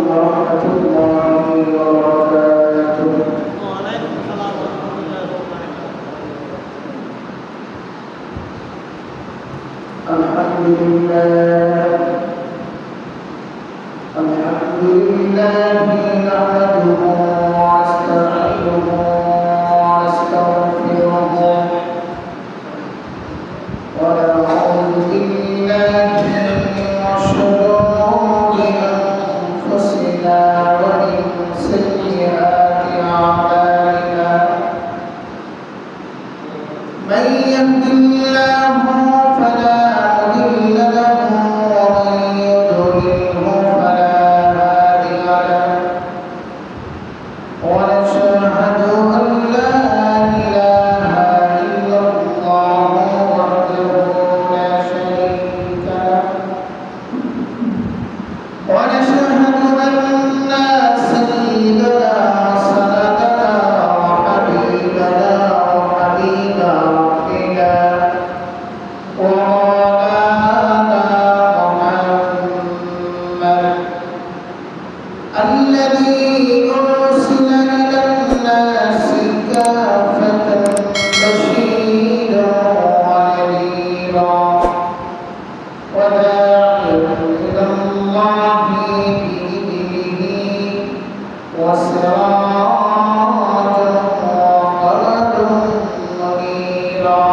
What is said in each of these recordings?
ورحمة الله وبركاته. وعليكم السلام ورحمة الله وبركاته. الحمد لله نحمده ونستعينه ونستغفره ونعوذ بالله من شرور أنفسنا ومن سيئات أعمالنا من يهد الله فلا مضل له ومن يضلله فلا هادي له ونشهد أن لا إله إلا الله وحده لا شريك له ونشهد أن سيدنا وسندنا وحبيبنا وحبيب ربنا ومولانا محمد الذي أرسل إلى الناس كافة بشيرا ونذيرا وداعيا إلى الله بإذنه وسراجا وقمرا منيرا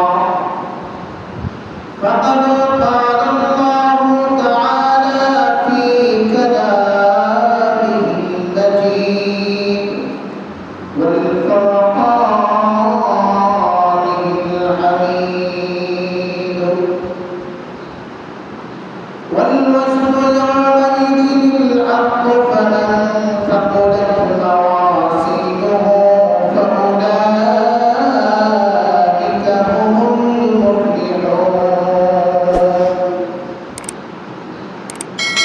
فقد قال الله تعالى في كلامه المجيد والفرقان الحميد والوزن يومئذ الحق فمن ثقلت موازينه فأولئك هم المفلحون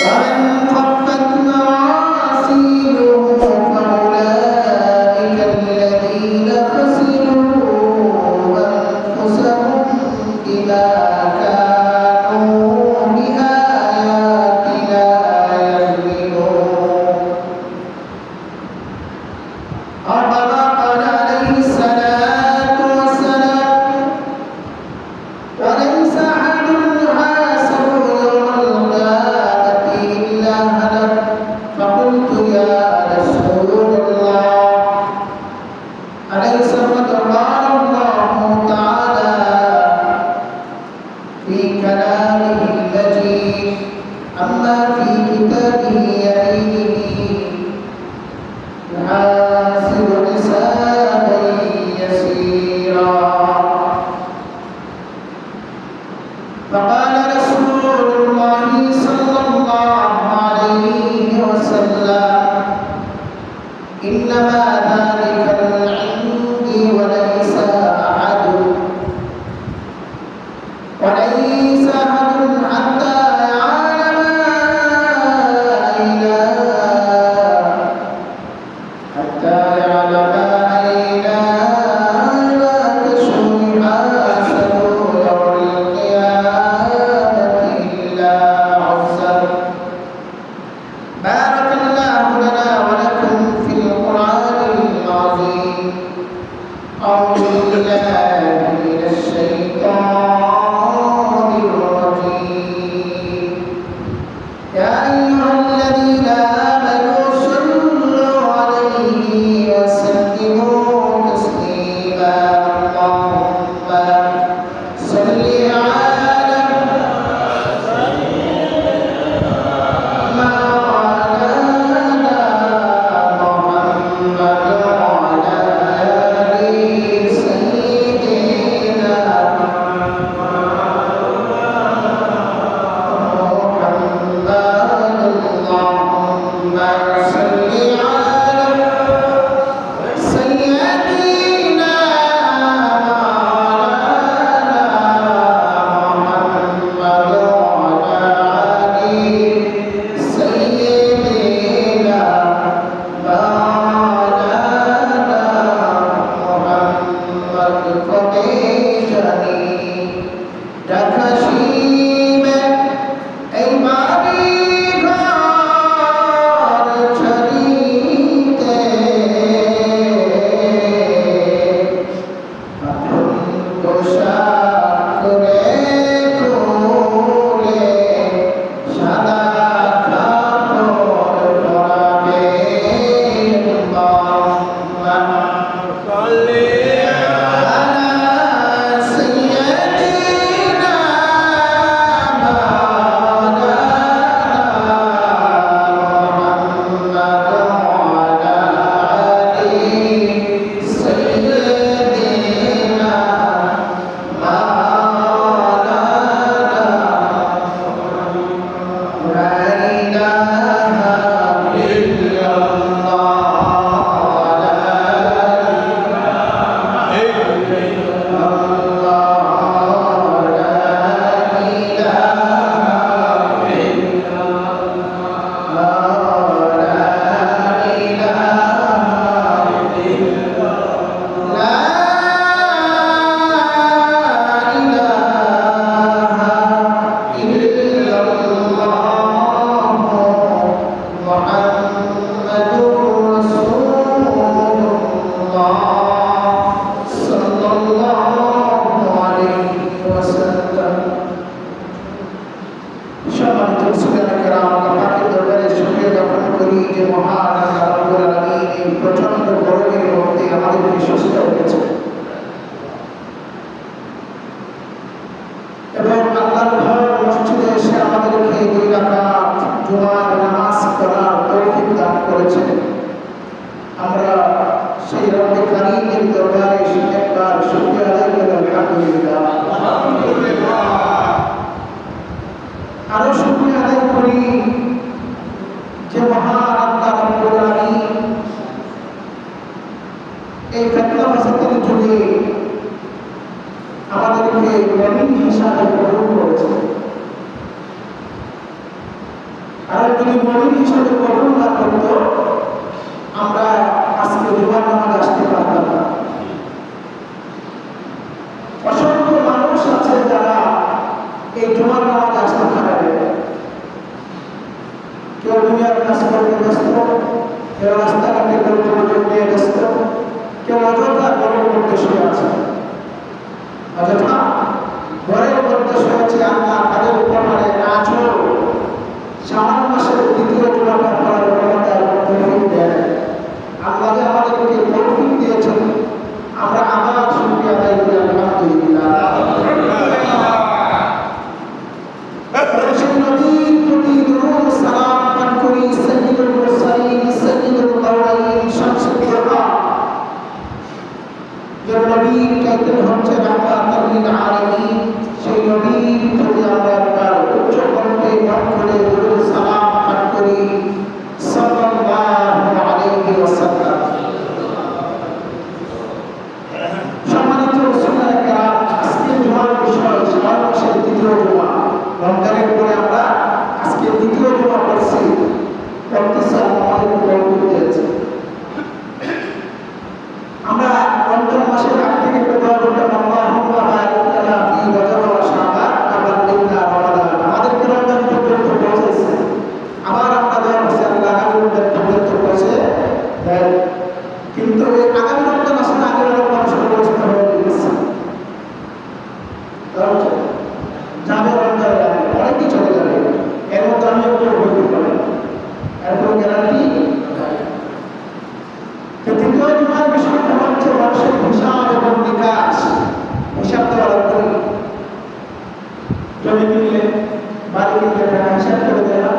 ومن خفت موازينه فأولئك الذين خسروا أنفسهم بما كانوا بآياتنا يظلمون وكما قال عليه الصلاة والسلام وليس أحد يحاسب يوم القيامة إلا هلك فقلت يا رسول الله أليس قد قال الله تعالى في كلامه المجيد أما في كتابه يمينه يحاسب حسابا يسيرا فقال رسول الله صلى الله عليه وسلم إنما ذلك من عندي وليس أحد حتى يعلم أين لا تشوي حاسب يوم القيامة إلا عزر. بارك الله لنا ولكم في القرآن মুসলিম কেরাম আল্লাহ পাকের দরবারে শুকরিয়া জ্ঞাপন করি যে মহান আল্লাহ রাব্বুল আলামিন এই প্রচন্ড গরমের মধ্যে আমাদেরকে সুস্থ রেখেছে এবং আল্লাহর ঘর মসজিদে এসে আমাদেরকে 2 রাকাত জুমার নামাজ পড়ার তৌফিক দান করেছেন। আমরা সেই রব্বে কারীমের দরবারে একবার শুকরিয়া আদায় করি আলহামদুলিল্লাহ। আরো শুকরিয়া আদায় করি যে মহান আল্লাহ রাব্বুল আলামিন এই ফিতনা ফাসাদের যুগে আমাদেরকে মুমিন হিসাবে কবুল করেছেন। আর যদি মুমিন হিসাবে কবুল না করত আমরা আজকে জুমার নামাজ আসতে পারতাম না। অসংখ্য মানুষ আছে যারা এই জুমার নামাজ আসতে পারে না। কেউ দুনিয়ার কাজ করতে ব্যস্ত, কেউ রাস্তাঘাটে প্রয়োজন নিয়ে ব্যস্ত, কেউ অযথা গরম করতে শুয়ে আছে, অযথা ঘরের মধ্যে শুয়েছে। আল্লাহ তাদের উপরে আজও শাওয়াল মাসের 2য় জুমাটা পড়ার ক্ষমতা এবং তৌফিক দেন। আল্লাহ যে আমাদেরকে তৌফিক দিয়েছেন, আমরা আবার শুকরিয়া আদায় করি আলহামদুলিল্লাহ। সেই নবীর প্রতি দরুদ সালাম পাঠ করি, সাইয়্যিদুল মুরসালিন সাইয়্যিদুল আউয়ালিন শামসুল উলামা যে নবীর টাইটেল হচ্ছে রাহমাতুল লিল আলামিন। সেই নবীর প্রতি আমরা একবার উচ্চ কণ্ঠে পাঠ করে দরুদ সালাম পাঠ করি সাল্লাল্লাহু আলাইহি ওয়াসাল্লাম। সম্মানিত মুসলিম কেরাম, আজকে জুমার বিষয় শাওয়াল মাসের 2য় জুমা। রমজানের পরে আমরা আজকে 2য় জুমা পড়ছি, পড়তেছি আমাদের তৌফিক দিয়েছে। আমরা রমজান মাসের আগ থেকে দোয়া করতাম আল্লাহুম্মা বারিক লানা ফি রজব ওয়া শাবান ওয়া বাল্লিগনা রমাদান। আমাদেরকে রমজান পর্যন্ত পৌঁছেছে, আবার আমরা দোয়া করছি আল্লাহ আগামী রমজান পর্যন্ত পৌঁছে দেন। কিন্তু এই আগামী রমজান আসলে আগের রমজান শুরু করতে হবে গেছে, যাবে রমজান অনেকেই চলে যাবে, এর মধ্যে আমি একটু হইতে পারি, এর কোনো গ্যারান্টি। দ্বিতীয় জুমার বিষয়টা হচ্ছে মানুষের হিসাব এবং বিকাশ। হিসাব দেওয়া লাগবে, জমি কিনলে বাড়ি কিনলে টাকা হিসাব করে দেয় না,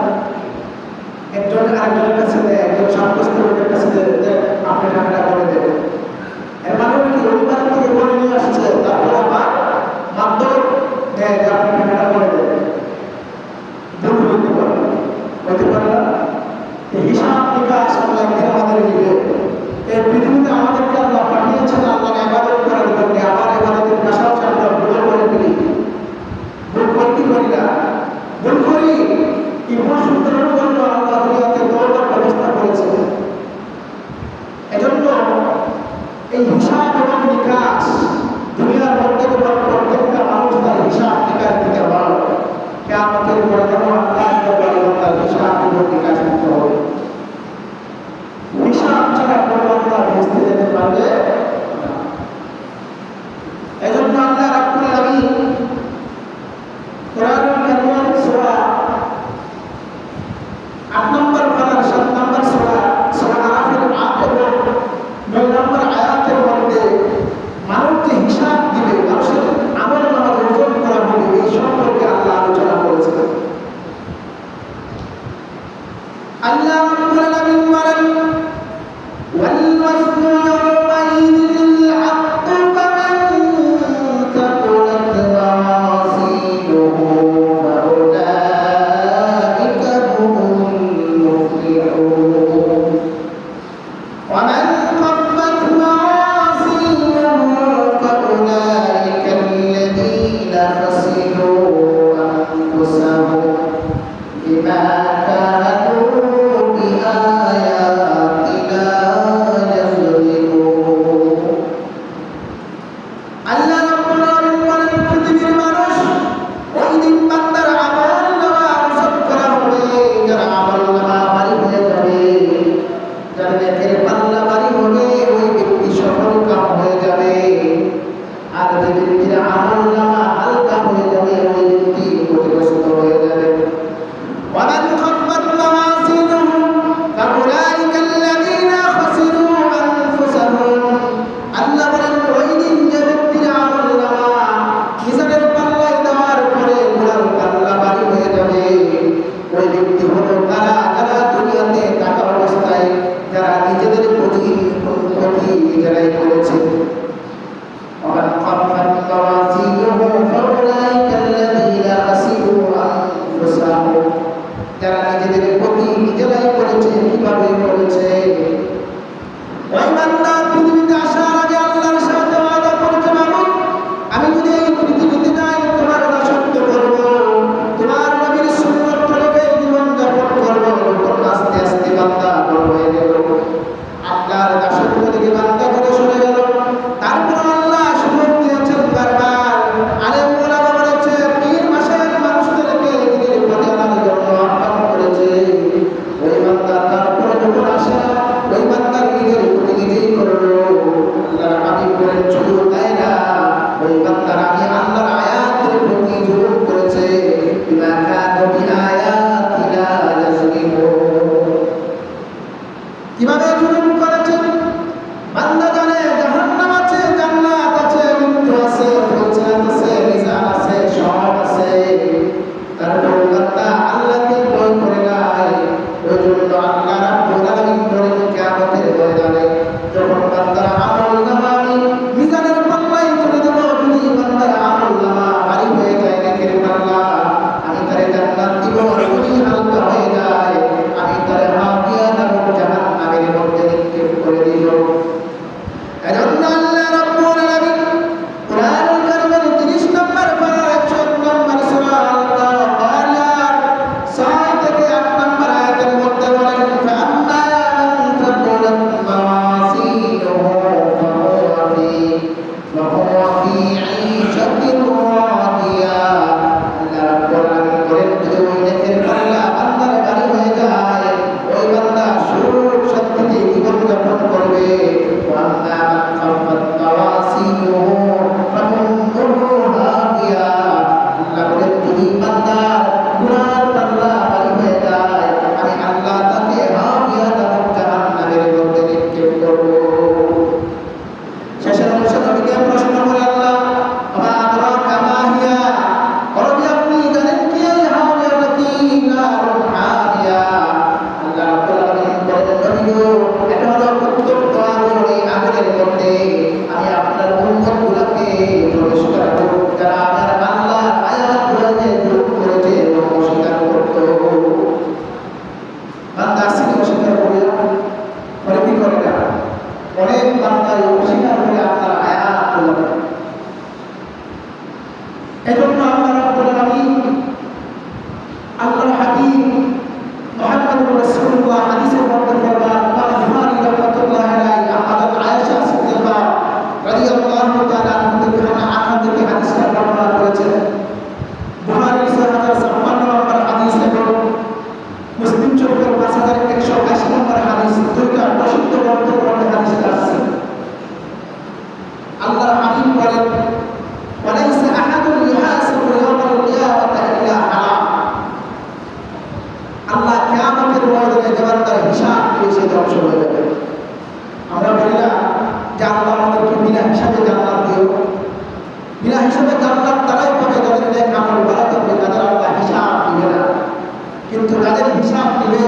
একজন আরেকজনের কাছে দেয়, একজন সাব্যস্ত লোকের কাছে দেয়, আপনি টাকাটা করে দেন। এর মানে কি ওই বাড়ি থেকে করে নিয়ে আসছে, তারপর আবার মাধ্যম দেয় যে আপনি টাকাটা করে দেন। দুঃখ হইতে পারে, হইতে পারে না। হিসাব বিকাশ আল্লাহ একদিন আমাদের দিবে। এই পৃথিবীতে আমাদেরকে আল্লাহ পাঠিয়েছেন আল্লাহর ইবাদত করার জন্য। আবার ইবাদতের পাশাপাশি আমরা ভুল করে ফেলি, ভুল করতে করি না, ভুল করি। ইমান সুন্দরের জন্য আল্লাহ দুনিয়াতে তওবার ব্যবস্থা করেছেন। এজন্য এই হিসাব এবং বিকাশ দুনিয়ার মধ্যে প্রত্যেকটা মানুষ তার হিসাব বিকাশ দিতে পারে। কিয়ামতের ময়দানে আল্লাহর দরবারে তার হিসাব এবং বিকাশ দিতে হবে। হিসাব ছাড়া কোনো আল্লাহ ভেস্তে যেতে পারবে না। এজন্য আল্লাহ রাব্বুল আলামিন কোরআনুল কারীমের সূরা 8 নম্বর পারার 7 নম্বর সূরা আরাফের 8 এবং 9 নম্বর আয়াতের মধ্যে মানুষ যে হিসাব দিবে, মানুষের আমলনামা ওজন করা হবে, এই সম্পর্কে আল্লাহ আলোচনা করেছেন। আল্লাহ রাব্বুল আলামিন বলেন والوزن يومئذ الحق فمن ثقلت موازينه فأولئك هم المفلحون ومن خفت موازينه فأولئك الذين خسروا أنفسهم بما كانوا بآياتنا يظلمون। আল্লাহ রাব্বুল আলামিন বলেন, পৃথিবীর মানুষ ওই দিন বান্দার আমলনামা ওজন করা হবে। যারা আমলনামা ভারী হয়ে যাবে, যারা নেকের পাল্লা ভারী হবে, ওই ব্যক্তি সফল কাম হয়ে যাবে। আর যে ব্যক্তির আমলনামা হালকা হয়ে যাবে, ওই ব্যক্তি ক্ষতিগ্রস্ত হয়ে যাবে। এজন্য আল্লাহ রাব্বুল আলামিন আল্লাহর হাবিব মুহাম্মদুর রাসূলুল্লাহ হাদিসের মধ্যে ফরমান বুখারী রাহমাতুল্লাহ আলাইহি হযরত আয়েশা সিদ্দিকা রাদিয়াল্লাহু তাআলা আনহা থেকে হাদিসটা বর্ণনা করেছেন। বুখারীর 6056 নম্বর হাদিস এবং মুসলিম শরীফের 5180 নম্বর হাদিস, দুইটা প্রসিদ্ধ গ্রন্থের মধ্যে হাদিসটা আছে। আল্লাহর হাবিব বলেন ওয়ালাইসা আহাদুন ইউহাসাবু ইয়াওমাল কিয়ামাতি ইল্লা হারাম। আল্লাহ কিয়ামতের ময়দানে যখন তার হিসাব নিয়ে সে ধ্বংস হয়ে যাবে। আমরা বলি না যে আল্লাহ আমাদেরকে বিনা হিসাবে জান্নাত দিও। বিনা হিসাবে জান্নাত তারাই পাবে যাদের নেক আমল ভালো থাকবে, তাদের আল্লাহ হিসাব দিবে না। কিন্তু যাদের হিসাব দিবে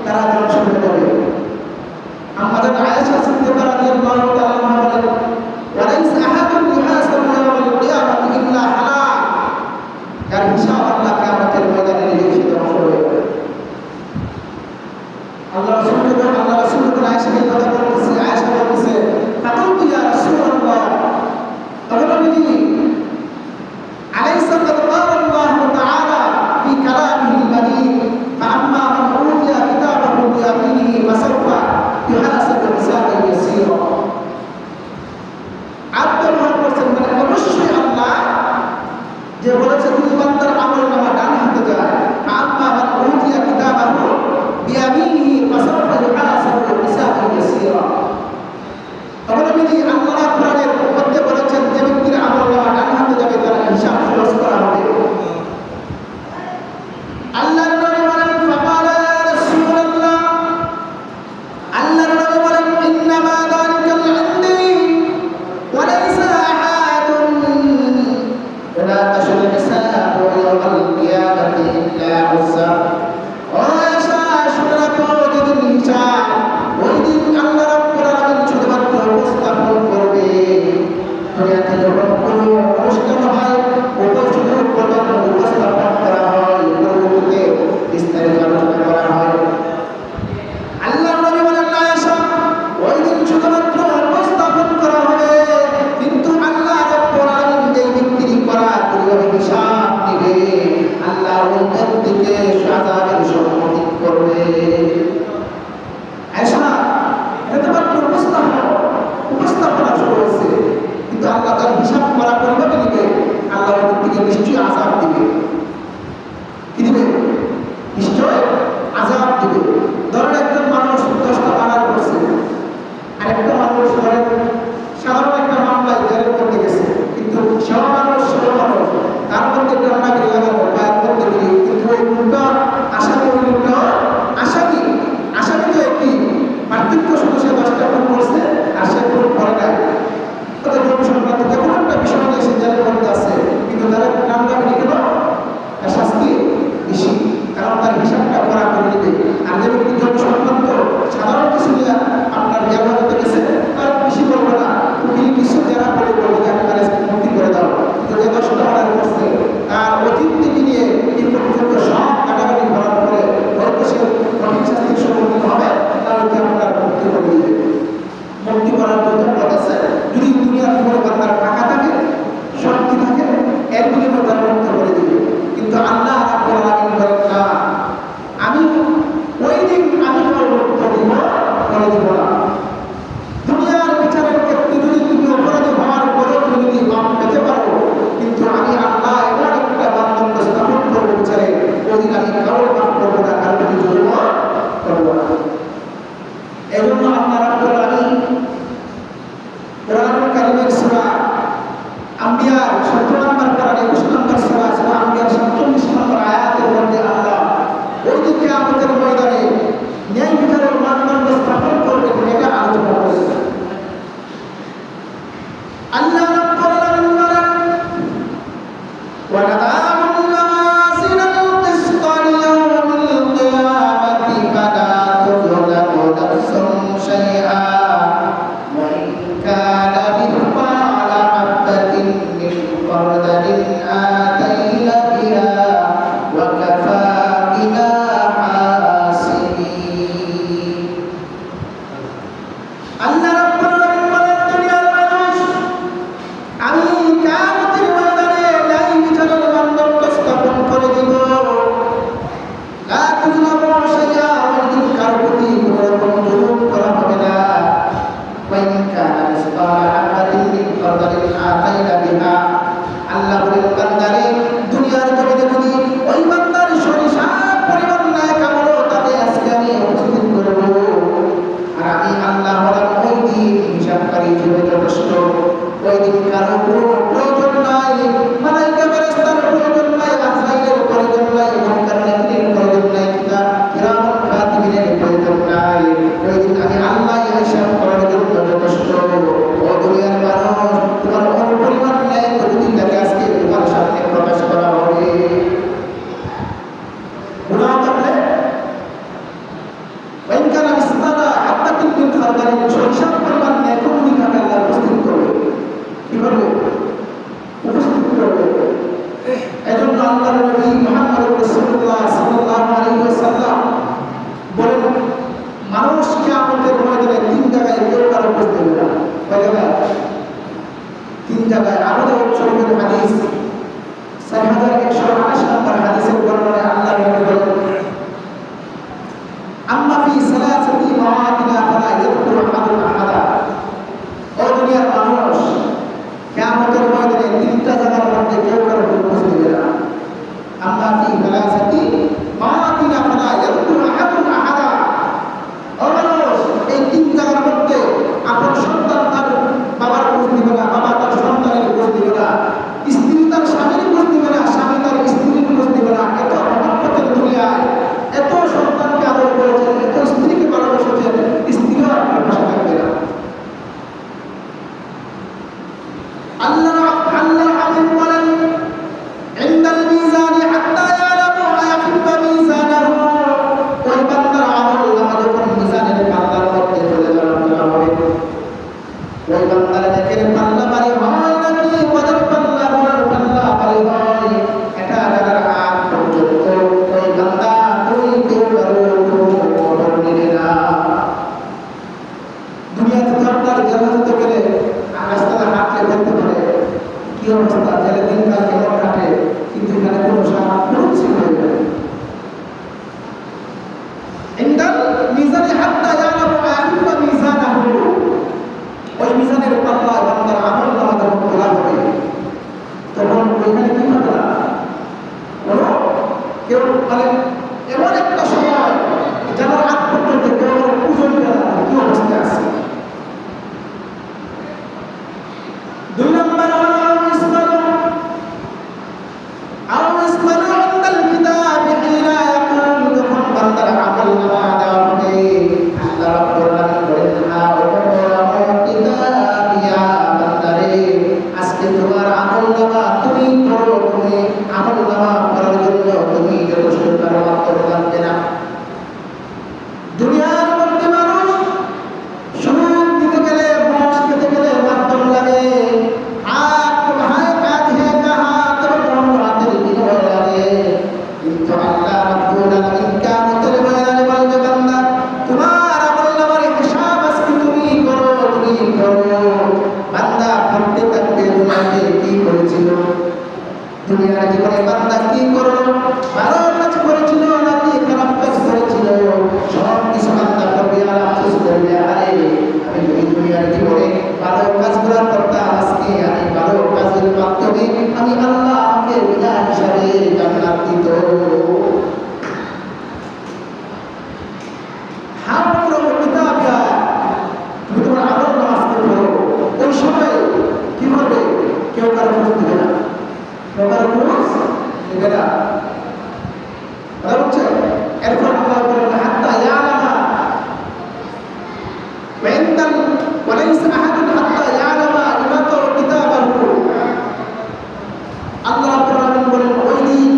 তারা ধ্বংস হয়ে যাবে। আমাদের আয়েশা সিদ্দিকা রাদিয়াল্লাহু তাআলা আনহা বলেন ওয়ালাইসা আহাদুন ইউহাসাবু ইয়াওমাল কিয়ামাতি ইল্লা হালাক। যার হিসাব আল্লাহ কিয়ামতের ময়দানে নিয়ে এসে ধ্বংস হয়ে যাবে। আল্লাহ রাসূল আয়েশাকে কথা বলতেছে, আয়েশা বলতেছে ফাকুলতু ইয়া রাসূলুল্লাহ, তখন আমি আলাইসা ক্বাদ ক্বালা আল্লাহু তাআলা ফি কালামিহিল মাজিদ ফাআম্মা মান উতিয়া কিতাবাহু বিয়ামিনিহি ফাসাউফা ইউহাসাবু হিসাবান ইয়াসীরা। আব্দুল্লাহ বলেন মানে অবশ্যই আল্লাহ যে বলেছে তুমি বান্দার আমলনামা ডান হাতে যায়, ফাআম্মা মান উতিয়া কিতাবাহু বিয়ামিনিহি ফাসাউফা ইউহাসাবু হিসাবান ইয়াসীরা। তখন আমি আল্লাহ কোরআনের মধ্যে বলেছেন যে ব্যক্তির আমলনামা ডান হাতে যাবে তার হিসাব সহজ করা হবে। আল্লাহর নবী বলেন ফাকালা ইয়া রাসূলুল্লাহ, আল্লাহর নবী বলেন ইন্নামা যালিকাল ইনদি ওয়া লাইসা আহাদুন ওয়া তাশুল হিসাবু ইয়াওমাল কিয়ামাতি ইল্লা উসা। ও আয়েশা শুনে রাখো, যেদিন হিসাব ওই দিন আল্লাহ রাব্বুল আলামিন শুধুমাত্র উপস্থাপন করবে। দুনিয়াতে যখন কোনো অনুষ্ঠান হয় উপস্থিত প্রধান উপস্থাপন করা হয়, পরবর্তীতে বিস্তারিত আলোচনা করা হয়। আল্লাহ নবী বলেন আয়েশা ওই দিন শুধুমাত্র উপস্থাপন করা হবে, কিন্তু আল্লাহ রাব্বুল আলামিন যেই ব্যক্তির করা পরিবারে হিসাব নেবে আল্লাহ ওই ব্যক্তিকে আযাবের সম্মুখীন করবে। আয়েশা এটা মাত্র উপস্থাপনা শুরু হয়েছে, কিন্তু আল্লাহ তার হিসাব করা পরিবারে নেবে, আল্লাহ ওই ব্যক্তিকে নিশ্চয়ই আযাব দিবে। কি দিবে? নিশ্চয় আযাব দিবে। ধরেন একজন মানুষ 10টা মামলা করছে, আর একটা মানুষ ধরেন সাধারণ একটা মামলায় জেলের মধ্যে গেছে, কিন্তু সেও মানুষ তার মধ্যে ডান্ডাগিরি লাগানো পায়ের মধ্যে গিয়ে, কিন্তু ওই উল্টা আসামি ওই উল্টা আসামি তো একই, পার্থক্য শুধু সে 10টা খুন করছে আর সে খুন করে নাই। তাদের জমি সংক্রান্ত যে কোনো একটা বিষয় নিয়ে সে জেলের মধ্যে আছে, কিন্তু তাদের ডান্ডাগিরি কেন? তার শাস্তি বেশি, কারণ তার হিসাবটা করা করে নেবে। আর যে ব্যক্তি জমি সংক্রান্ত সাধারণ কিছু নিয়ে আপনার ব্যবহার হতে গেছে তার বেশি করবে না, উকিল কিছু যারা করে বলবে যে আপনার মুক্তি করে দাও। কিন্তু যে 10টা অর্ডার করছে তার অতীত থেকে নিয়ে এই পর্যন্ত সব কাটাকাটি করার পরে হয়তো সে কঠিন শাস্তির সম্মুখীন হবে, তাহলে আপনার মুক্তি করে দিবে। মুক্তি করার জন্য পথ আছে, যদি দুনিয়ার কোনো বান্দার টাকা থাকে, শক্তি থাকে, এর বিনিময়ে তারা মুক্ত করে দিবে। কিন্তু আল্লাহ রাব্বুল আলামিন বলেন না, আমি ওই দিন আমি মুক্ত দিব না। দুনিয়ার বিচারের ক্ষেত্রে যদি তুমি অপরাধী হওয়ার পরে তুমি যদি মাপ পেতে পারো, কিন্তু আমি আল্লাহ এমন একটা মানদণ্ড স্থাপন করবো বিচারে, ওই দিন আমি কারো মাপ করবো না, কারো যদি জুলুম করবো না। এই জন্য আল্লাহ রাব্বুল আলামিন কোরআনুল কারীমের সূরা আম্বিয়ার 17 নম্বর পারা 21 নম্বর সূরা আম্বিয়ার 47 নম্বর আয়াতের মধ্যে আল্লাহ ওই দিন কিয়ামতের ময়দানে ন্যায় বিচারের মানদণ্ড স্থাপন করবেন এটা আলোচনা করেছেন। আল্লাহ রাব্বুল আলামিন বলেন ওয়া নাদা'u al-মাওয়াজিনা al-qisṭa li-yawmil qiyamati fala tuzlamu nafsun shay'an wa in kana mithqala habatin min khardalin atayna biha wa kafā bina hasibin। আল্লাহ রাব্বুল আলামিন বলেন দুনিয়ার মানুষ আমি কিয়ামতের ময়দানে ন্যায় বিচার আল্লাহর নবী মুহাম্মদ রাসূলুল্লাহ সাল্লাল্লাহু আলাইহি ওয়াসাল্লাম বলেন মানুষ কিয়ামতের ময়দানে তিন জায়গায় কেউ কারো খোঁজ দেবে না। কয় জায়গায়? তিন জায়গায়। আবু দাউদ শরীফের হাদিস 4128 নম্বর হাদিসের বর্ণনায় আল্লাহর নবী বলেন আম্মা ফি সালাসাতি মাওয়াতিনা ফালা ইয়াদখুলু আহাদুন আহাদা। ও দুনিয়ার মানুষ, কিয়ামতের ময়দানে তিনটা জায়গার মধ্যে কেউ কারো খোঁজ দেবে না। আম্মা ফি সালাসাতি মাওয়াতিনা ফালা ইয়াদখুলু আহাদুন আহাদা। ও মানুষ, এই তিন জায়গার মধ্যে আপন সন্তান তার বাবার খোঁজ দিবে না, বাবা তার সন্তানের খোঁজ দিবে না, স্ত্রী তার স্বামীর খোঁজ দিবে না, স্বামী তার স্ত্রীর খোঁজ দিবে না। এত মহব্বতের দুনিয়ায় এত সন্তানকে আদর করেছেন, এত স্ত্রীকে ভালোবেসেছেন, স্ত্রীও আপনার পাশে থাকবে না। আল্লাহ হাবিব বলেন ইনদাল মিজানি হাত্তা ইয়ালামু আয়াফিবা মিজানাহু। ওই বান্দার আমল নামা যখন মিজানের পাল্লার মধ্যে চলে যাওয়া হবে, ওই বান্দার নেকের পাল্লা ভারী হয় নাকি ওদের পাল্লা ভারী হয়, এটা জানার আগ পর্যন্ত ওই বান্দা তুই কেউ কারো খবর নিবে না। দুনিয়াতে তো আপনার জানাতে গেলে রাস্তাতে হাঁটলে দেখতে পারে কি অবস্থা, জেলে দিনকাল কেমন কাটে, কিন্তু এখানে কোনো ছিল ইনদাল মিজানি হাত্তা ইয়ালামু আয়াফিবা মিজানাহু। ওই মিজানের পাল্লা বান্দার আমল নামা যখন তোলা হবে তখন ওইখানে কি হবে না, কোনো কেউ মানে এমন একটা সময় জানার আগ পর্যন্ত কেউ পুজোর কি অবস্থায় আছে। দুই নম্বর হলো ইনদাল কিতাবি হিনা ইয়াকুল। যখন বান্দার আমল নামা দেওয়া হবে আল্লাহ রাব্বুল আলামিন বলেন কিতাবিয়া বান্দারে, আজকে তোমার আমল নামা তুমি পড়ো, তুমি আমল নামা পড়ার জন্য তুমি যথেষ্ট মাত্র লাগবে না। দুনিয়ার মধ্যে মানুষ সুদ দিতে গেলে, ঘুষ খেতে গেলে মাধ্যম লাগে, হাত ভাই কাজ হে কাহা তবে হাতের বিনিময় লাগে। কিন্তু আল্লাহ রাব্বুল আলামিন কিয়ামতের ময়দানে বলবে বান্দা তোমার আমল নামার হিসাব আজকে তুমি করো, তুমি করো। বান্দা ভাবতে থাকবে দুনিয়াতে কি করেছিল, দুনিয়ার জীবনে বান্দা কি করলো, ভালো কাজ করেছিল নাকি খারাপ কাজ করেছিল, সব কিছু বান্দা করবে আর আফসোস করবে আরে আমি যদি দুনিয়ার জীবনে ভালো কাজগুলো করতাম, আজকে আমি ভালো কাজের মাধ্যমে আমি আল্লাহ আমাকে বিনা হিসাবে জান্নাত দিত। তুমি তোমার আমল নামা আজকে পড়ো, ওই সময় কি হবে, কেউ কারো খোঁজ দিবে না, কেউ কারো খোঁজ দিবে না। কথা হচ্ছে এরপর আল্লাহ বলেন হাত্তা ইয়ালামা ওয়াইন্দাল ওয়ালাইসা আহাদুন হাত্তা ইয়ালামা ইমাতা কিতাবাহু। আল্লাহ রাব্বুল আলামিন বলেন ওই দিন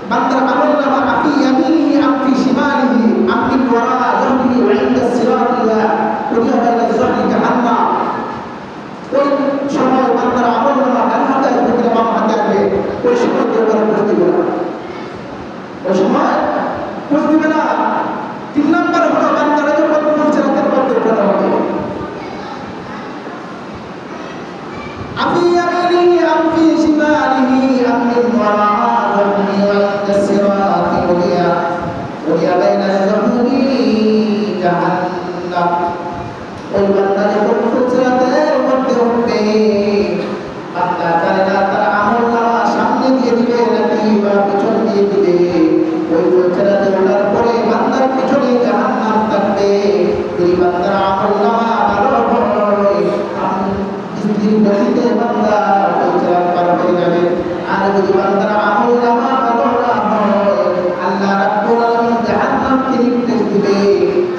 বান্দার আমল নামা আফি ইয়ামিনিহি আফি শিমালিহি আফি ওয়ারা যাহরিহি ওয়া ইনদা সিরাতিল্লাহ ওয়া বাইনা যাহরি জাহান্নাম। ওই সময় বান্দার আমল নামা ডান হাতে আসবে, বাম হাতে আসবে, ওই সময় কেউ কারো খোঁজ দিবে না, ওই সময় খোঁজ দিবে না। তিন নম্বর হলো বান্দারা যখন ফুলসিরাতের মধ্যে উঠানো হবে আফি ইয়ামিনিহি আফি শিমালিহি আফি ওয়ারা যাহরিহি ওয়া ইনদা সিরাতি ওয়া বাইনা যাহরি জাহান্নাম। ওই বান্দা যখন ফুলসিরাতের মধ্যে উঠবে বান্দা জানে না তার আমল নামা সামনে দিয়ে দিবে নাকি বা পিছন দিয়ে দিবে। ওই ফুলসিরাতে ওঠার পরে বান্দার পিছনে জাহান্নাম থাকবে। যদি বান্দার আমল নামা ভালো হয় স্ত্রীর গতিতে বান্দা ফুলসিরাত পার হয়ে যাবে, আর যদি বান্দার আমল নামা ভালো না হয় আল্লাহ রাব্বুল আলামিন জাহান্নামকে নির্দেশ দিবে,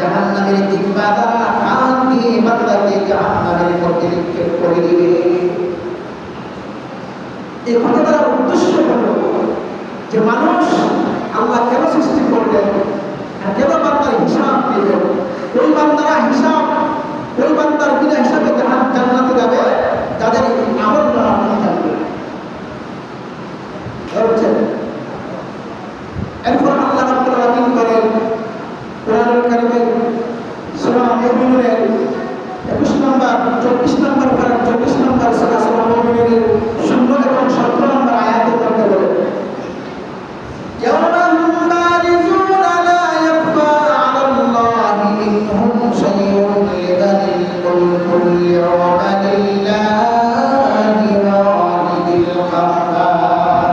জাহান্নামের জিহ্বা দ্বারা কান দিয়ে বান্দাকে জাহান্নামের মধ্যে নিক্ষেপ করে দিবে। এই কথাটার উদ্দেশ্য হলো যে মানুষ আল্লাহ কেন সৃষ্টি করলেন, কেন বান্দার হিসাব দিলেন। ওই বান্দারা হিসাব, ওই বান্দার বিনা হিসাবে জান্নাতে যাবে যাদের আমল নামা থাকবে। ধরছেন। এরপর আল্লাহ রাব্বুল আলামিন বলেন কোরআনুল কারীমের সূরা মুমিনুনের 21 নম্বর 24 নম্বর পারা 24 নম্বর সূরা মুমিনুনের 16 এবং 17 নম্বর আয়াতের মধ্যে বলেন ইয়াওমা হুম বারিজুনা লা ইয়াখফা আলাল্লাহি মিনহুম শাইউন লিমানিল মুলকুল ইয়াওমা লিল্লাহি ওয়াহিদিল কাহ্হার।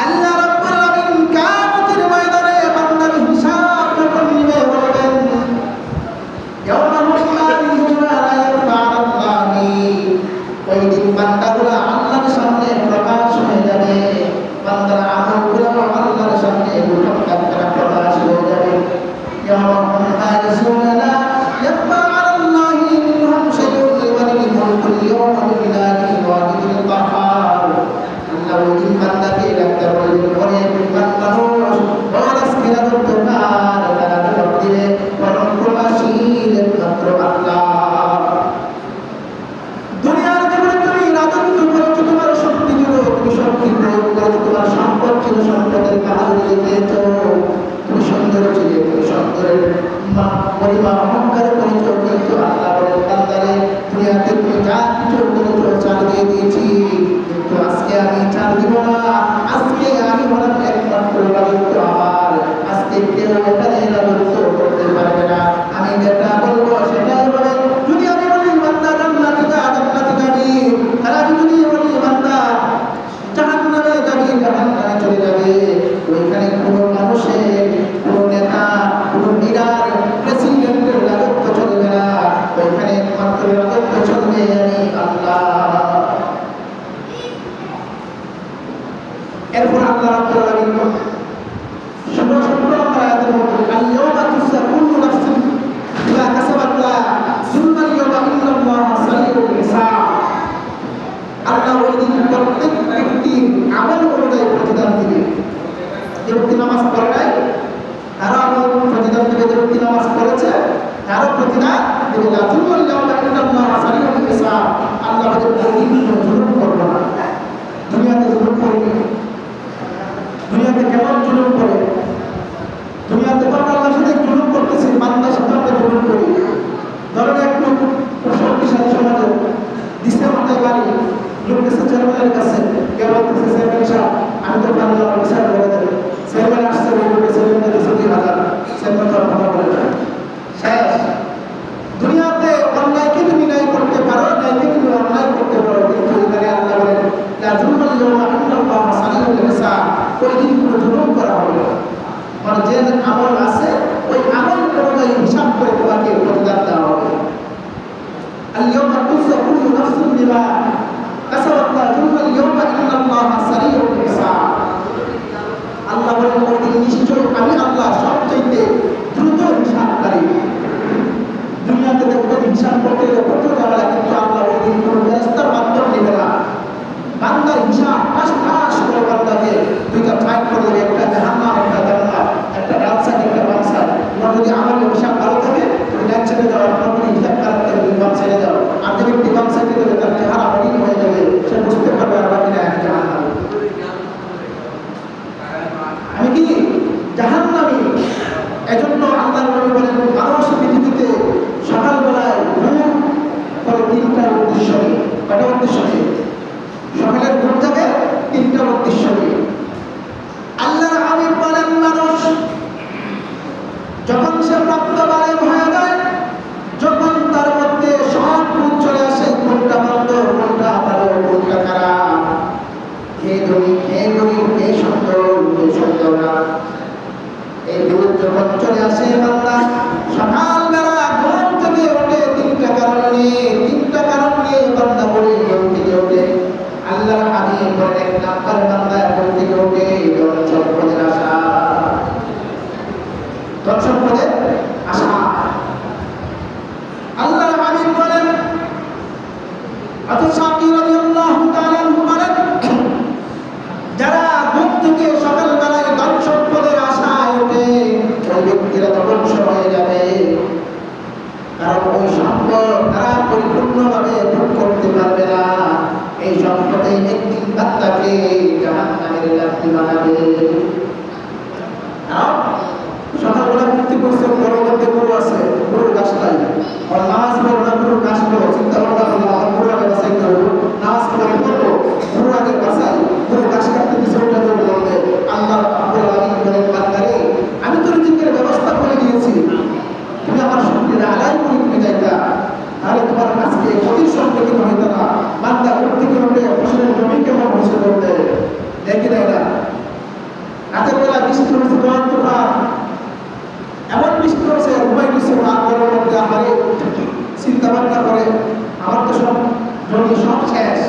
আল্লাহ রাব্বুল আলামিন কিয়ামতের ময়দানে বান্দার হিসাব যখন নিবে বলবেন ইয়াওমা হুম বারিজুনা লা ইয়াখফা আলাল্লাহি, ওই দিন বান্দাগুলো আল্লাহর সামনে প্রকাশ হয়ে যাবে, বান্দার আমলগুলো আল্লাহর সামনে গোপন করে প্রকাশ হয়ে যাবে। ইয়াওমা হুম বারিজুনা লা ইয়াখফা আলাল্লাহি মিনহুম শাইউন লিমানিল মুলকুল ইয়াওমা লিল্লাহি ওয়াহিদিল কাহ্হার। আল্লাহ ওই দিন বান্দাকে ডাকতে বলবেন, ওরে মানুষ বড় আজকের দরকার তারা জবাব দিবে বরং প্রবাসীর একমাত্র আল্লাহ। দুনিয়ার জীবনে তুমি রাজত্ব করেছো, তোমার শক্তি ছিল, তুমি শক্তি প্রয়োগ করেছো, তোমার সম্পদ ছিল, সম্পদের কাজ দিয়েছো, তুমি সুন্দর ছিলে, তুমি সুন্দরের পরিমাণ অহংকার করেছো, কিন্তু আল্লাহ বলেন বান্দারে দুনিয়াতে তুমি যা কিছু করেছো ছাড় দিয়ে দিয়েছি, কিন্তু আজকে আমি ছাড় দিব না। আজকে আমি হলাম একমাত্র রাজত্ব আমার, আজকে কেউ এখানে রাজত্ব করতে পারবে না। আমি যেটা বলবো সেটাই হবে। যদি আমি বলি বান্দা জান্নাতে যা, জান্নাতে যাবি, আর আমি যদি বলি বান্দা জাহান্নামে যাবি, জাহান্নামে চলে যাবে, ওইখানে কোনো মানুষের, কোনো নেতা, কোনো লিডার, প্রেসিডেন্টের রাজত্ব চলবে না, ওইখানে একমাত্র রাজত্ব চলবে আমি আল্লাহ। এরপর আল্লাহ রাব্বুল আলামিন 17 নম্বর আয়াতের মধ্যে আল-ইয়াওমা তুজজা কুল্লু নাফসিন বিমা কাসাবাত লা যুলমা আল-ইয়াওমা ইন্নাল্লাহা সারিউল হিসাব। আল্লাহ ওই দিন প্রত্যেক ব্যক্তির আমল অনুযায়ী প্রতিদান দিবে। যে ব্যক্তি নামাজ পড়ে নাই তারও আমল প্রতিদান দিবে, যে ব্যক্তি নামাজ পড়েছে তারও প্রতিদান দিবে। লা যুলমা আল-ইয়াওমা ইন্নাল্লাহা সারিউল হিসাব। আল্লাহ বলেন ওই দিন কোনো জুলুম করবে না। দুনিয়াতে জুলুম করেনি, দুনিয়াতে কেমন জুলুম করে, দুনিয়াতে তো আমরা আল্লাহর সাথে জুলুম করতেছি, বান্দার সাথে আমরা জুলুম করি। ধরেন একটু শক্তিশালী সমাজে দিচ্ছে মাথায় বাড়ি, লোকতেছে চেয়ারম্যানের কাছে, কেউ বলতেছে চেয়ারম্যান সাহেব আমি তো পারলাম না, বিচার করে দেবে। চেয়ারম্যান আসছে, বলবে চেয়ারম্যান দিচ্ছে 2,000, চেয়ারম্যান তো কথা বলে না, শেষ। দুনিয়াতে অন্যায়কে তুমি ন্যায় করতে পারো, ন্যায়কে তুমি অন্যায় করতে পারো, কিন্তু এখানে আল্লাহ বলেন লা যুলমা আল-ইয়াওমা ইন্নাল্লাহা সারিউল হিসাব। ওই দিন কোনো জুলুম করা হবে না। মানে যে আমল আছে ওই আমল অনুযায়ী হিসাব করে তোমাকে প্রতিদান দেওয়া হবে। আল-ইয়াওমা তুজজা কুল্লু নাফসিন বিমা কাসাবাত লা যুলমা আল-ইয়াওমা ইন্নাল্লাহা সারিউল হিসাব। আল্লাহ বলেন ওই দিন নিশ্চয় আমি আল্লাহ সবচেয়ে দ্রুত হিসাবকারী। দুনিয়াতে দেখবেন হিসাব করতে গেলে কত ঝামেলা, কিন্তু আল্লাহ ওই দিন কোনো ফেরেশতার মাধ্যম নেবে না। বান্দার হিসাব টাস করে বান্দাকে দুইটা ফাইট করে দেবে, একটা জাহান্নাম, একটা জান্নাত, একটা ডান সাইড, একটা বাম সাইড। তোমার যদি আমলের হিসাব ভালো থাকে তুমি ডান সাইডে যাও, আপনার যদি হিসাব খারাপ থাকে তুমি বাম সাইডে যাও। আর যে ব্যক্তি বাম সাইডে যাবে তার চেহারা মলিন হয়ে যাবে, সে বুঝতে পারবে আর বাকি না আমি জাহান্নামী, আমি কি জাহান্নামী। এজন্য আল্লাহর নবী বলেন মানুষ পৃথিবীতে সকালবেলায় ঘুম করে 3টা উদ্দেশ্য নিয়ে। কয়টা উদ্দেশ্য নিয়ে? সকালের ঘুম থেকে 3টা উদ্দেশ্য নিয়ে। আল্লাহর হাবিব বলেন মানুষ যখন সে প্রাপ্ত বালেগ হয়ে যায়, যখন তার মধ্যে সব গুণ চলে আসে, কোনটা মন্দ, কোনটা ভালো, কোনটা খারাপ, কে ধনী, কে গরিব, কে সুন্দর, কে সুন্দর না, এই বিরোধ যখন চলে আসে বান্দা সকালবেলা ঘুম থেকে ওঠে 3টা কারণ নিয়ে বান্দা বলে ঘুম থেকে ওঠে। আল্লাহর হাবিব বলেন 1 নাম্বার বান্দা ঘুম থেকে ওঠে ধন সম্পদের আশা, ধন সম্পদের আশা। আল্লাহর হাবিব বলেন আবু সাকির রাদিয়াল্লাহু তাআলা আনহু বলেন যারা ঘুম থেকে সকালবেলায় ধন সম্পদের আশায় ওঠে ওই ব্যক্তিরা ধ্বংস হয়ে যাবে, কারণ ওই সম্পদ তারা পরিপূর্ণভাবে ভোগ করতে পারবে না। এই সম্পদে একদিন বান্দাকে জাহান্নামের লাঠি বানাবে। সকালবেলা মুক্তি করছে গরুর মধ্যে গরু আছে, গরুর গাছ নাই, আর নামাজ পড়ো না গরুর গাছ পড়ো, চিন্তা ভাবনা করলো আমার গরু আগে বাসাই করবো, নামাজ পড়ে পড়বো গরু আগে বাসাই, গরু গাছ কাটতে দিচ্ছে ওটা গরু বলবে আল্লাহ রাব্বুল আলামিন বলেন বান্দারে আমি তো রিজিকের ব্যবস্থা করে দিয়েছি, তুমি আমার শুকরিয়া আদায় করে তুমি যাইতা, তাহলে তোমার আজকে ক্ষতির সম্মুখীন হইতো না। বান্দা ওর থেকে হবে ফসলের জমি কেমন হয়েছে বলতে দেখি না এরা রাতের বেলা বৃষ্টি হয়েছে, জোয়ার তুফান এমন বৃষ্টি হয়েছে, ঘুমাই গেছে রাত গরমের মধ্যে আহারে চিন্তা ভাবনা করে আমার তো সব জমি সব শেষ,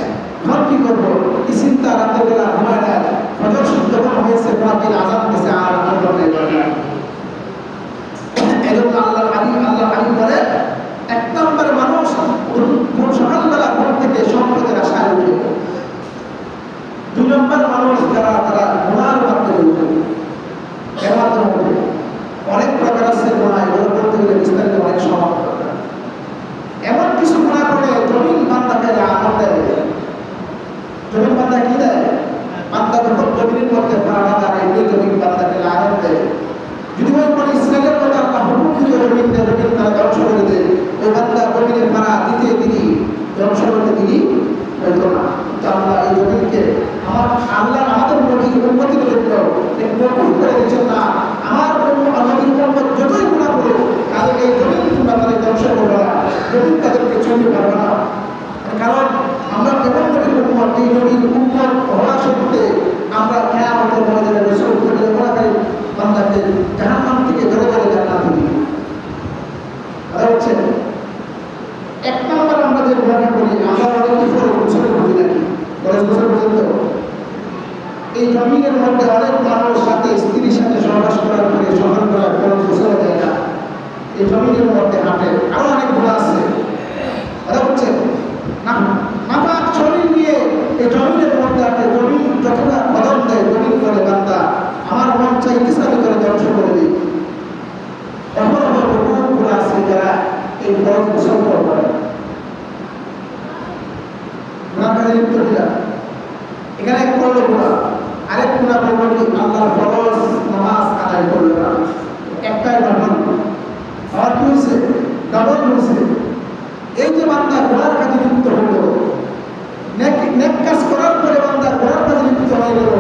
ঘর কি করবো, এই চিন্তা রাতের বেলা ঘুমায় নেয়, ফজর যখন হয়েছে রাতের আজান দিয়েছে আর আল্লাহ নেই বাবা। এজন্য আল্লাহ আলী বলে এক নম্বর মানুষ সকালবেলা ঘুম থেকে সম্পদের আশায় উঠে, দুই নম্বর মানুষ যারা তারা গুনার মাধ্যমে উঠে, এর মাধ্যমে উঠে অনেক প্রকার আছে গুনাহ, এগুলো করতে গেলে বিস্তারিত অনেক সময় দরকার। এমন কিছু গুনাহ করে জমিন বান্দাকে আনন্দ দেয়, জমিন বান্দা কি দেয়, বান্দা যখন জমিনের মধ্যে ফাড়া দেয় এই জমিন বান্দাকে আনন্দ দেয়। যদি ওই কোনো ইসরায়েলের মতো আল্লাহ হুকুম দিয়ে জমিন তারা ধ্বংস করে দেয়, ওই বান্দা জমিনের ফাড়া দিতে তিনি ধ্বংস করতে তিনি হইতো না। আল্লাহ এই জমিনকে আল্লাহ আমাদের নবীর উম্মতের জন্য মকুফ করে দিচ্ছেন না, আমার নবীর উম্মত যতই গুনাহ করুক তাদের এই জমিন তোমরা তাদের ধ্বংস করবে না, জমিন তাদেরকে চলতে পারবে না। কারণ আমরা কেবল নবীর উম্মত, এই নবীর উম্মত হওয়া সত্ত্বে আমরা কিয়ামতের ময়দানে রাসূল থেকে গুনাহকারী বান্দাকে জাহান্নাম থেকে ধরে ধরে জান্নাতে দিই। কথা হচ্ছে এক নম্বর আমরা যে গুনাহটা করি, আমরা অনেক কিছু বছর বুঝি নাকি 10 বছর পর্যন্ত এই জমিনের মধ্যে অনেক মানুষ সাথে স্ত্রীর সাথে সহবাস করার পরে সকালবেলা 10 বছর যায় না, এই জমিনের মধ্যে হাঁটে, আরো অনেক গুনাহ আছে। কথা হচ্ছে নাপাক শরীর নিয়ে এই জমিনের মধ্যে হাঁটে, জমিন যতটা বদল দেয় জমিন করে বান্দা আমার মন চাই ইসলামী করে ধ্বংস করে দিই। এমন এমন বহু গুনাহ আছে যারা এই 10 বছর পর করে গুনাহকারী লিপ্ত হইয়া এখানে এক করলো গুনাহ, আরেক গুনাহ করলো কি আল্লাহর ফরজ নামাজ আদায় করলো না, একটাই ডাবল আর কি হয়েছে, ডাবল হয়েছে। এই যে বান্দা গুনার কাজে লিপ্ত হইল, নেক কাজ করার পরে বান্দা গুনার কাজে লিপ্ত হয়ে গেল,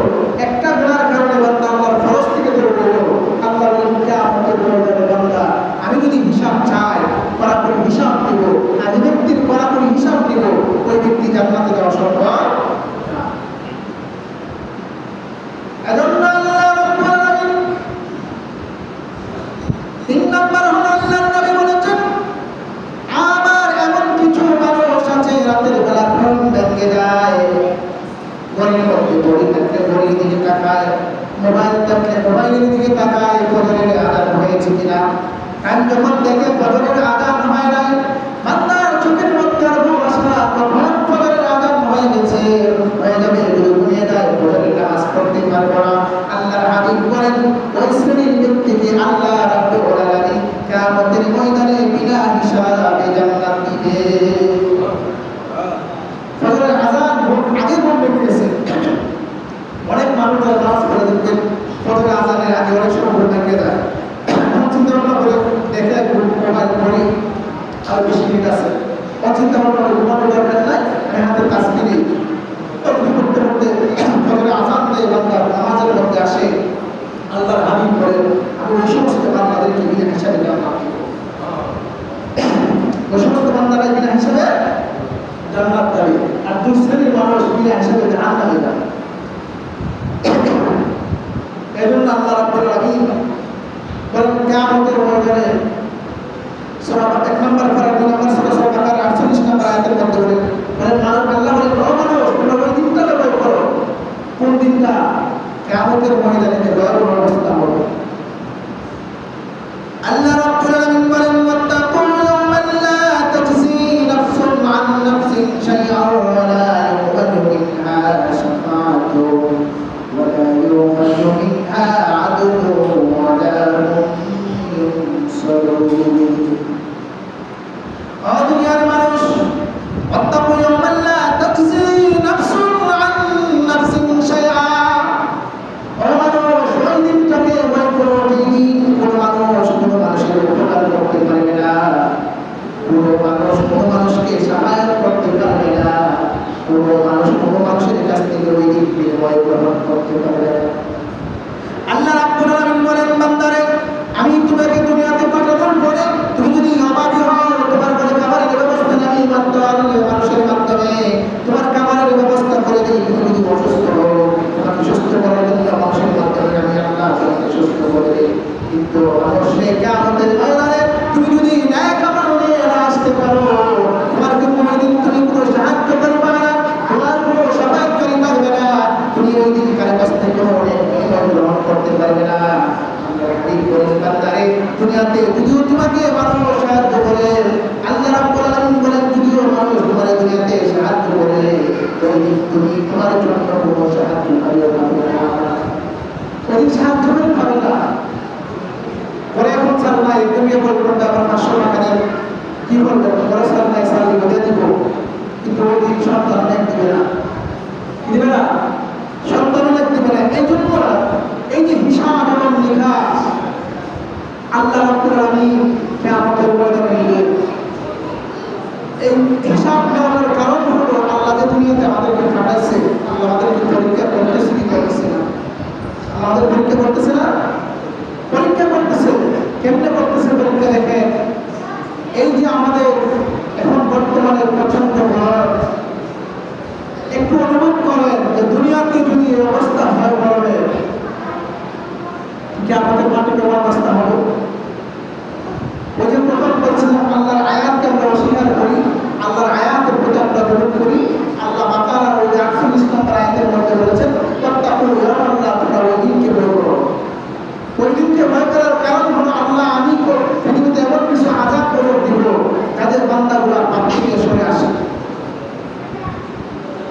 একটা গুনার কারণে বান্দা আল্লাহর ফরজ থেকে দূরে রইল। আল্লাহ বলেন কিয়ামতের ময়দানে বান্দা আমি যদি হিসাব চাই কড়াকড়ি হিসাব দিব, আর যে ব্যক্তির কড়াকড়ি হিসাব দিব ওই ব্যক্তি জান্নাতে যাওয়া সম্ভব না। এজন্য আল্লাহ রাব্বুল আলামিন 3 নম্বর হলো আল্লাহর নবী বলেছেন আবার এমন কিছু মানুষ আছে রাতের বেলা ঘুম ভেঙে যায়, ঘরের মধ্যে ঘড়ি থাকলে ঘড়ির দিকে তাকায়, মোবাইল থাকলে মোবাইলের দিকে তাকায় ফজরের আযান হয়েছে কিনা, কান যখন দেখে ফজরের আযান হয় নাই, বান্দার চোখের মধ্যে আর ঘুম আসে না, তখন ফজরের আযান হয়ে গেছে, হয়ে যাবে, যদি ঘুমিয়ে যায় ফজরের নামাজ পড়তে পারবে না। আল্লাহর হাবিব বলেন ওই শ্রেণীর ব্যক্তিকে আল্লাহ রাব্বুল আলামিন কিয়ামতের ময়দানে বিনা হিসাবে জান্নাত দিবে। ফজরের আযান আগে ঘুম ভেঙে গেছে, অনেক মানুষ নামাজ পড়ে দেখবেন ফজরের আযানের আগে অনেক সময় ঘুম ভেঙে যায়, চিন্তা ভাবনা করে দেখে মোবাইল ঘড়ি আর 20 মিনিট আছে, চিন্তা ভাবনা করে ঘুমানোর দরকার নাই, আমি হাতে তাসবিহ নিই, তকবীর করতে করতে ফজরের আযান দিয়ে বান্দা নামাজের মধ্যে আসে। আল্লাহর হাবিব বলেন আমি ওই সমস্ত বান্দাদেরকে বিনা হিসাবে জান্নাত দিব, ওই সমস্ত বান্দারা বিনা হিসাবে জান্নাত পাবে, আর 2 শ্রেণীর মানুষ বিনা হিসাবে জাহান্নামে যাবে। এজন্য আল্লাহ রাব্বুল আলামিন বলেন কিয়ামতের ময়দানে সূরা 1 নম্বর পারা 2 নম্বর সূরা বাকারা 48 নম্বর আয়াতের মধ্যে বলেন আল্লাহ বলেন ও মানুষ তোমরা ওই দিনটা ভয় করো, কোন দিনটা, কিয়ামতের ময়দানে যে ভয়াবহ অবস্থা হবে। আল্লাহ রাব্বুল আলামিন বলেন ওয়াত্তাকু ইয়াওমান লা তাজজি নাফসুন আন নাফসিন শাইআন ওয়া লা ইউখযু মিনহা শাফাআতুন ওয়া লা ইউখযু মিনহা আদলুন ওয়া লা হুম ইউনসারুন। ও দুনিয়ার মানুষ ওয়াত্তাকু ইয়াওমান লা তাজজি নাফসুন আন নাফসিন শাইআন গ্রহণ করতে পারবে না। আল্লাহ রাব্বুল আলামিন বলেন, বান্দারে আমি তোমাকে দুনিয়াতে পাঠানোর পরে তুমি যদি অভাবী হও, তোমার ঘরে খাবারের ব্যবস্থা নাই, মাত্র মানুষের মাধ্যমে তোমার খাবারের ব্যবস্থা করে দিই। তুমি যদি অসুস্থ হও, তোমাকে সুস্থ করার জন্য মানুষের মাধ্যমে আমি আল্লাহ তোমাকে সুস্থ করে দিই। কিন্তু অবশ্যই কিয়ামতের ময়দানে তুমি যদি ন্যায় খাবার নিয়ে আসতে পারো, তোমার কোনোদিন তুমি কোনো সাহায্য করবে না, তোমার কোনো সাহায্যকারী থাকবে না, তুমি ওই দিন কারো কাছ থেকে অনেক গ্রহণ করতে পারবে না। দুনিয়াতে যদিও তোমাকে মানুষ সাহায্য করে, আল্লাহ রাব্বুল আলামিন বলেন যদিও মানুষ তোমার দুনিয়াতে সাহায্য করে, তুমি তোমার জন্য কোনো সাহায্যকারীও পাবে না, ওই সাহায্য পাবে না। পরে এখন স্যার নাই, তুমি বলবেন আমার 500 টাকা দেন, কি বলবেন? পরে স্যার নাই, স্যার দিয়ে দিব, কিন্তু ওই দিন সন্তান অনেক দিবে না, দিবে না, সন্তান অনেক দিবে না। এই জন্য এই যে হিসাব এবং নিকাশ আল্লাহ রাব্বুল আলামিন কিয়ামতের ময়দানে নেবেন। এই হিসাব নেওয়ার কারণ হলো আল্লাহ যে দুনিয়াতে আমাদেরকে পাঠাইছে, আল্লাহ আমাদেরকে পরীক্ষা করতেছে কি করতেছে না? আমাদের পরীক্ষা করতেছে না? পরীক্ষা করতেছে। কেমনে করতেছে পরীক্ষা? দেখে এই যে আমাদের এখন বর্তমানে প্রচন্ড ভয়, একটু অনুভব করেন যে দুনিয়াতে যদি এই অবস্থা হয় বলবে কি আমাদের মাটিতে অবস্থা হবে? ওই যে প্রথম বলছিলাম আল্লাহর আয়াতকে আমরা অস্বীকার করি, আল্লাহর আয়াতের প্রতি আমরা বিরোধ করি। আল্লাহ বাকারার ওই 48 নম্বর আয়াতের মধ্যে বলেছেন তাত্তাকুল ইয়াউমাল্লাহ, তোমরা ওই দিনকে ভয় করো। ওই দিনকে ভয় করার কারণ হলো আল্লাহ আমি পৃথিবীতে এমন কিছু আযাব করে দিব যাদের বান্দাগুলো পাপ থেকে সরে আসে।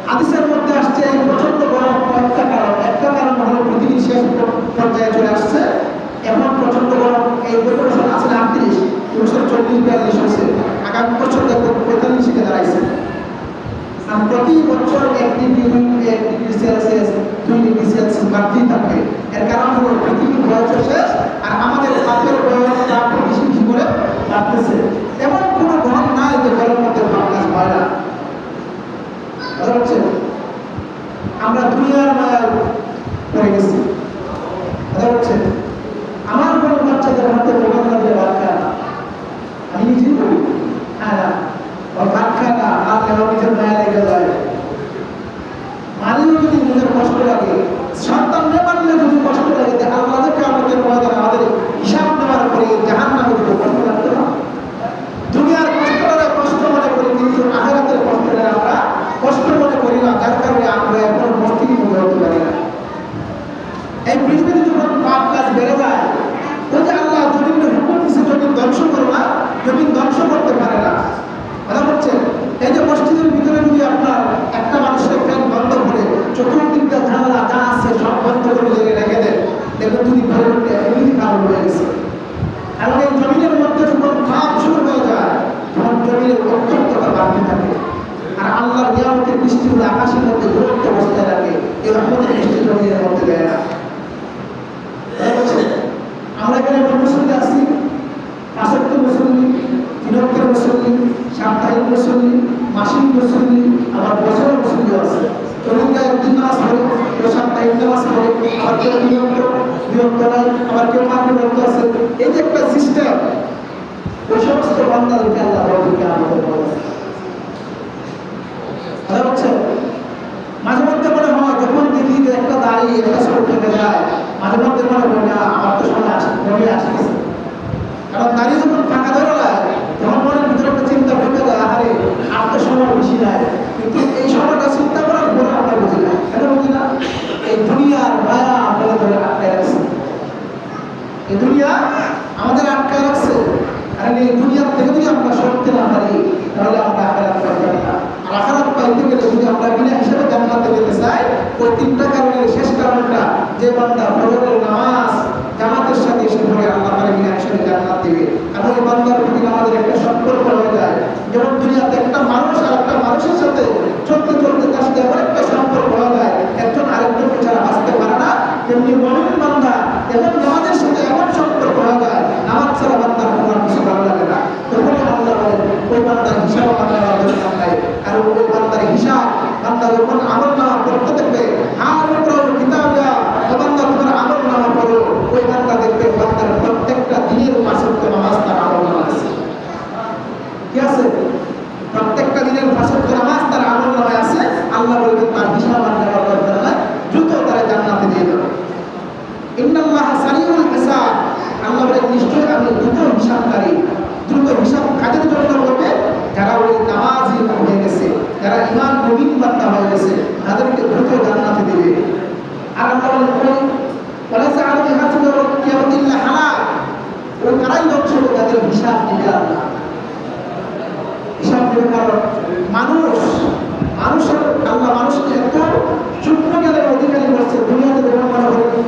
হাদিসের মধ্যে আসছে এই প্রচন্ড গরম একটা কারণ হলো পৃথিবীর শেষ পর্যায়ে চলে আসছে। এখন প্রচন্ড গরম, এই বছর আসলে 38, এই বছর 40-42 হয়েছে, আগামী বছর দেখো 45-এ দাঁড়াইছে। আর প্রতি বছর 1 ডিগ্রি সেলসিয়াস 2 ডিগ্রি সেলসিয়াস বাড়তেই থাকবে। এর কারণ হলো পৃথিবীর বয়স শেষ আর আমাদের পাপের বয়স বেশি বেশি করে বাড়তেছে। এমন কোনো ঘর নাই যে ঘরের মধ্যে পাপ কাজ হয় না। হচ্ছে আমরা দুনিয়ার মায়া পড়ে গেছি। হচ্ছে আমার কোনো বাচ্চাদের হাতে মোবাইল লাগলে ভাত খায় না, আমি নিজেই বলি হ্যাঁ না, ওর ভাত খায় না, আর নিজের মায়া লেগে যায়। মানলেও যদি নিজের কষ্ট লাগে, সন্তান না মানলে যদি কষ্ট লাগে, আল্লাহকে আমাদের ময়দানে আমাদের হিসাব নেওয়ার পরে জাহান্নামে দিতে কষ্ট লাগতো না। দুনিয়ার কষ্টটা কষ্ট মনে করি, কিন্তু আখিরাতের কষ্টটা আমরা কষ্ট মনে করি না, যার কারণে আমরা এখন মস্তিষ্ক মনে হতে পারি না। এই পৃথিবীতে যখন পাপ কাজ বেড়ে যায়, ওই যে আল্লাহ জমিনকে হুকুম দিচ্ছে জমিন ধ্বংস করো না, জমিন ধ্বংস করতে পারে না। কথা বলছে এই যে মসজিদের ভিতরে যদি আপনার একটা মানুষের ফ্যান বন্ধ করে চতুর্দিকটা জানালা যা আছে সব বন্ধ করে যদি রেখে দেন, দেখবেন যদি ঘরের এমনি কারণ হয়ে গেছে। এবং এই জমিনের মধ্যে যখন পাপ শুরু হয়ে যায়, তখন জমিনের অত্যন্ততা বাড়তে থাকে। আর আল্লাহর নিয়ামতের বৃষ্টিগুলো আকাশের মধ্যে দূরত্ব অবস্থায় রাখে, এই রহমতের বৃষ্টি জমিনের মধ্যে দেয় না। আমরা এখানে মুসল্লি আছি, 5 মুসল্লি, 3 মুসল্লি, সাপ্তাহিক মুসল্লি, মাসিক মুসল্লি, আবার বছরের মুসল্লি আছে। তরুণরা একদিন নামাজ পড়ে, কেউ সাপ্তাহিক নামাজ পড়ে, আবার কেউ বিরক্ত নাই, আবার কেউ মাকে বিরক্ত আছে। এই যে একটা সিস্টেম, ওই সমস্ত বান্দাদেরকে আল্লাহ রব্বুকে আমাদের বলে হচ্ছে। মাঝে মধ্যে মনে হয় যখন দেখি যে একটা দাড়ি একটা সর থেকে যায়, মাঝে মধ্যে মনে হয় না আমার তো সময় আসতেছে। কারণ দাড়ি যখন ফাঁকা ধরে যায়, তখন মনের ভিতরে একটা চিন্তা ঢুকে যায়, আরে আর তো সময় বেশি নাই। কিন্তু এই সময়টা চিন্তা করার পরে আমরা বুঝি না, কেন বুঝি না? এই দুনিয়ার মায়া আমাদের ধরে আটকায় রাখছে। এই দুনিয়া আমাদের আটকায় রাখছে। কারণ এই দুনিয়ার থেকে যদি আমরা সরতে না পারি, তাহলে আমরা আখিরাত পাইতে না। আর আখিরাত পাইতে গেলে যদি আমরা বিনা হিসাবে জান্নাতে যেতে চাই, ওই 3টা কারণের শেষ কারণটা যে বান্দা ফজরের নামাজ জামাতের সাথে এসে পড়ে, আল্লাহ তাআলা বিনা হিসাবে জান্নাত দিবে। এবং এই বান্দার প্রতি আমাদের একটা সম্পর্ক হয়ে যায়। যেমন দুনিয়াতে একটা মানুষ আর একটা মানুষের সাথে চলতে চলতে তার সাথে এমন একটা সম্পর্ক হয়ে যায়, একজন আরেকজনকে ছাড়া বাঁচতে পারে না। তেমনি মুমিন বান্দা এবং নামাজের সাথে এমন সম্পর্ক হয়ে যায়, নামাজ ছাড়া বান্দার কোনো কিছু ভালো লাগে না। তখনই আল্লাহ বলেন ওই বান্দার হিসাব আমাদের দরকার নাই। কারণ ওই বান্দার হিসাব বান্দা যখন আমল নামা করতে থাকবে, আর উপরে নিশ্চয়ই আমি দ্রুত হিসাবকারী। দ্রুত হিসাব কাজের জন্য হবে যারা ওই নামাজি হয়ে গেছে, যারা ইমান নবীন বার্তা হয়ে গেছে, তাদেরকে দ্রুত জান্নাতে দিবে। আর আমরা বলি ওয়ালাইসা আলাইহি হাসিবুন কিয়ামাতিল হালাল, ওই তারাই হচ্ছে তাদের হিসাব দিবে আল্লাহ। হিসাব দেবে কারণ মানুষের আল্লাহ মানুষকে এত চূক্ষ্ম জ্ঞানের অধিকারী করছে, দুনিয়াতে যখন মনে করি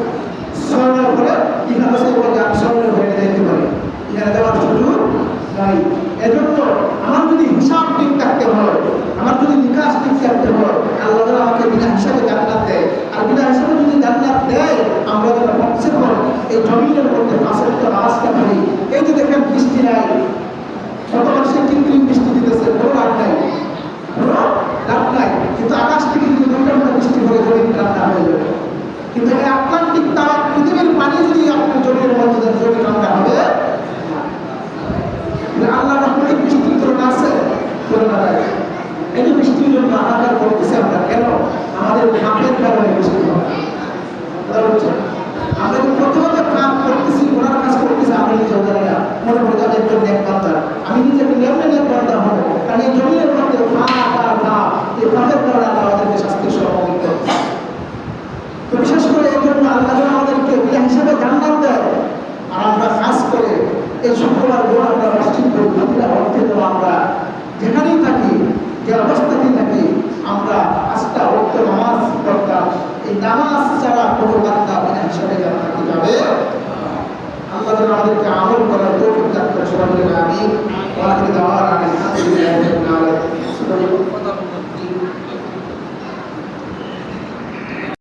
স্বর্ণের করে এখানে সে বলে আমি স্বর্ণের হয়ে যেতে পারি, এখানে দেওয়ার সুযোগ নাই। এজন্য আমার যদি হিসাব ঠিক থাকতে হয়, আমার যদি নিকাশ ঠিক থাকতে হয়, আল্লাহ যেন আমাকে বিনা হিসাবে জান্নাত দেয়। আর বিনা হিসাবে যদি জান্নাত দেয়, আমরা যেন কমসে কম এই জমিনের মধ্যে 5 ওয়াক্ত নামাজটা পড়ি। এই যে দেখেন বৃষ্টি নাই, কত মানুষে কৃত্রিম বৃষ্টি দিতেছে, কোনো লাভ নাই, কোনো লাভ নাই। কিন্তু আকাশ থেকে যদি 2 ঘন্টা বৃষ্টি পড়ে জমিন ঠান্ডা হয়ে যাবে। কিন্তু এই আটলান্টিক তাপ পৃথিবীর পানি যদি আপনার জমির মধ্যে দেন, জমি ঠান্ডা হবে না। আল্লাহ রহমতের বৃষ্টির তুলনা আছে? তুলনা নাই। এই যে বৃষ্টির জন্য হাহাকার করতেছে আমরা, কেন? আমাদের পাপের কারণে বৃষ্টি হয়। আমরা প্রথমত কাজ করতেছি, ওনার কাজ করতেছি, আমি নিজেও জানি না, মনে করি যে একজন নেক বান্দা, আমি নিজেকে নেমে নেক বান্দা হবো। কারণ এই জমিনের মধ্যে এই পাপের কারণে আল্লাহ আমাদেরকে শাস্তির সম্মুখীন করছে। তো বিশেষ করে এই জন্য আল্লাহ আমাদেরকে বিনা হিসাবে জান্নাত দেয়। আর আমরা কাজ করে এই শুক্রবার দিন আমরা মসজিদ করি, প্রতিটা অর্থে আমরা যেখানেই থাকি, যে অবস্থাতেই থাকি, আমরা 5টা ওয়াক্ত নামাজ পড়তাম। এই নামাজ ছাড়া কোনো বান্দা বিনা হিসাবে জান্নাতে যাবে। আল্লাহ যেন আমাদেরকে আমল করার তৌফিক দান করেন। সবাই বলেন আমিন। ওয়া আখিরু দাওয়ানা